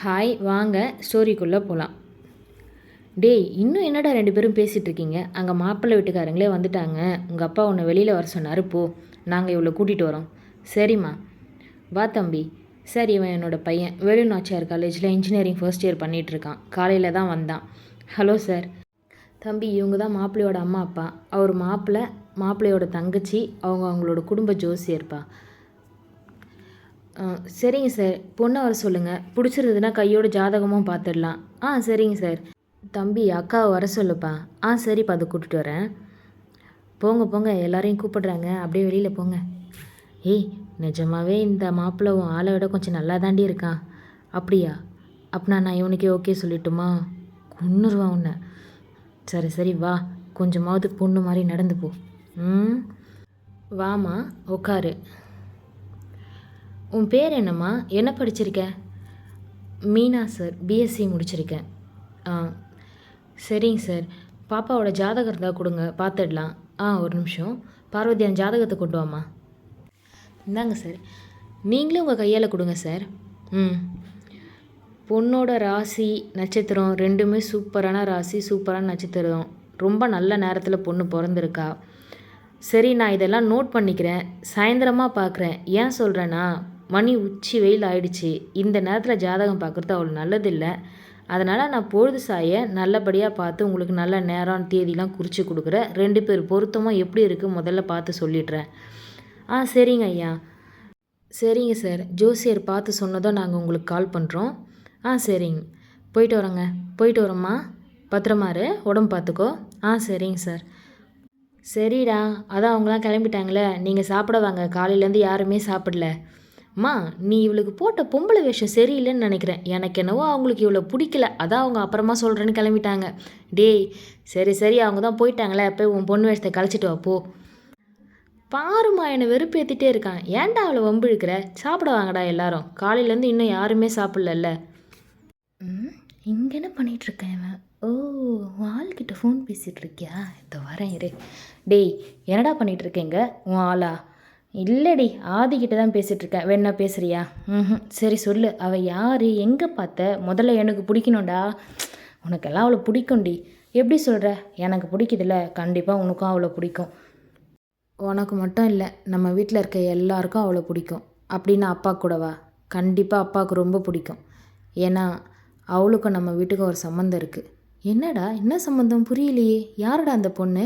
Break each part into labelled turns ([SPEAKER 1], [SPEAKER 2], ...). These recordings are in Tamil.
[SPEAKER 1] ஹாய் வாங்க ஸ்டோரிக்குள்ளே போகலாம். டேய் இன்னும் என்னடா 2 பேரும் பேசிகிட்டு இருக்கீங்க? அங்கே மாப்பிள்ளை வீட்டுக்காரங்களே வந்துட்டாங்க. உங்கள் அப்பா உன்னை வெளியில் வர சொன்னார், போ, நாங்கள் இவ்வளோ கூட்டிகிட்டு வரோம். சரிம்மா, வா தம்பி. சார், இவன் என்னோட பையன். வேலுநாச்சியார் காலேஜில் இன்ஜினியரிங் ஃபர்ஸ்ட் இயர் பண்ணிகிட்ருக்கான். காலையில் தான் வந்தான். Hello sir. தம்பி, இவங்க தான் மாப்பிள்ளையோட அம்மா அப்பா. அவர் மாப்பிள்ளையோட தங்கச்சி, அவங்களோட குடும்ப ஜோசியர்ப்பா. சரிங்க சார், பொண்ணை வர சொல்லுங்கள். பிடிச்சிருந்ததுன்னா கையோட ஜாதகமும் பார்த்துடலாம். சரிங்க சார். தம்பி, அக்காவை வர சொல்லுப்பா. சரிப்பா, அதை கூப்பிட்டு வரேன். போங்க போங்க, எல்லாரையும் கூப்பிடுறாங்க, அப்படியே வெளியில் போங்க. ஏய், நிஜமாவே இந்த மாப்பிள்ளை உன் ஆளை விட கொஞ்சம் நல்லா தாண்டி இருக்கான். அப்படியா? அப்படின்னா நான் இவனுக்கே ஓகே சொல்லிட்டுமா? கொன்னுருவான் உன்னை. சரி சரி, வா, கொஞ்சமாவது பொண்ணு மாதிரி நடந்து போ. வாமா, உட்காரு. உன் பேர் என்னம்மா? என்ன படிச்சிருக்க? மீனா சார், பிஎஸ்சி முடிச்சிருக்கேன். சரிங்க சார். பாப்பாவோட ஜாதகம் தான் கொடுங்க, பார்த்துடலாம். ஒரு நிமிஷம். பார்வதி, அந்த ஜாதகத்தை கொண்டு வாம்மா. இந்தாங்க சார். நீங்களும் உங்கள் கையால் கொடுங்க சார். பொண்ணோட ராசி நட்சத்திரம் ரெண்டுமே சூப்பரான ராசி, சூப்பரான நட்சத்திரம். ரொம்ப நல்ல நேரத்தில் பொண்ணு பிறந்திருக்கா. சரி, நான் இதெல்லாம் நோட் பண்ணிக்கிறேன். சாயந்தரமாக பார்க்குறேன். ஏன் சொல்கிறேன்னா, மணி உச்சி வெயில் ஆயிடுச்சு. இந்த நேரத்தில் ஜாதகம் பார்க்குறது அவ்வளோ நல்லதில்லை. அதனால் நான் பொழுது சாய நல்லபடியாக பார்த்து உங்களுக்கு நல்ல நேரம் தேதிலாம் குறித்து கொடுக்குறேன். 2 பேர் பொருத்தமாக எப்படி இருக்குது முதல்ல பார்த்து சொல்லிடுறேன். சரிங்க ஐயா. சரிங்க சார். ஜோசியர் பார்த்து சொன்னதும் நாங்கள் உங்களுக்கு கால் பண்ணுறோம். சரிங்க. போயிட்டு வரோங்க. போயிட்டு வரோம்மா. பத்திரமாரு, உடம்பு பார்த்துக்கோ. சரிங்க சார். சரிடா, அதான் அவங்களாம் கிளம்பிட்டாங்களே, நீங்கள் சாப்பிட வாங்க. காலையிலேருந்து யாருமே சாப்பிடல. அம்மா, நீ இவளுக்கு போட்ட பொம்பளை வேஷம் சரியில்லைன்னு நினைக்கிறேன். எனக்கு என்னவோ அவங்களுக்கு இவ்வளோ பிடிக்கல. அதான் அவங்க அப்புறமா சொல்கிறேன்னு கிளம்பிட்டாங்க. டேய், சரி சரி, அவங்க தான் போயிட்டாங்களே, போய் உன் பொண்ணு வேஷத்தை கழிச்சிட்டு வா, போ. பாருமா, என்னை வெறுப்பேற்றிட்டே இருக்கான். ஏன்டா அவளை வம்பு இழுக்கிற? சாப்பிட வாங்கடா எல்லாரும். காலையிலேருந்து இன்னும் யாருமே சாப்பிடல. இங்கே என்ன பண்ணிகிட்ருக்கேன் இவன்? ஆள்கிட்ட ஃபோன் பேசிகிட்டு இருக்கியா? இதோ வரேன் இரு. டேய், என்னடா பண்ணிகிட்ருக்கேங்க? உன் ஆளா? இல்லடி, ஆதிக்கிட்ட தான் பேசிகிட்ருக்கேன். வேணா பேசுகிறியா? சரி சொல்லு. அவள் யார்? எங்கே பார்த்த? முதல்ல எனக்கு பிடிக்கணும்டா. உனக்கெல்லாம் அவளை பிடிக்கும்டி. எப்படி சொல்கிற? எனக்கு பிடிக்குதில்ல, கண்டிப்பாக உனக்கும் அவளை பிடிக்கும். உனக்கு மட்டும் இல்லை, நம்ம வீட்டில் இருக்க எல்லாருக்கும் அவளை பிடிக்கும். அப்படின்னா அப்பா கூடவா? கண்டிப்பாக அப்பாவுக்கு ரொம்ப பிடிக்கும். ஏன்னா அவளுக்கும் நம்ம வீட்டுக்கும் ஒரு சம்மந்தம் இருக்குது. என்னடா, என்ன சம்மந்தம்? புரியலையே. யாருடா அந்த பொண்ணு?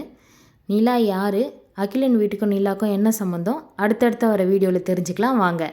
[SPEAKER 1] நிலா யார்? அகிலன் வீட்டுக்கும் நிலாக்கும் என்ன சம்மந்தம்? அடுத்தடுத்த வர வீடியோவில் தெரிஞ்சுக்கலாம் வாங்க.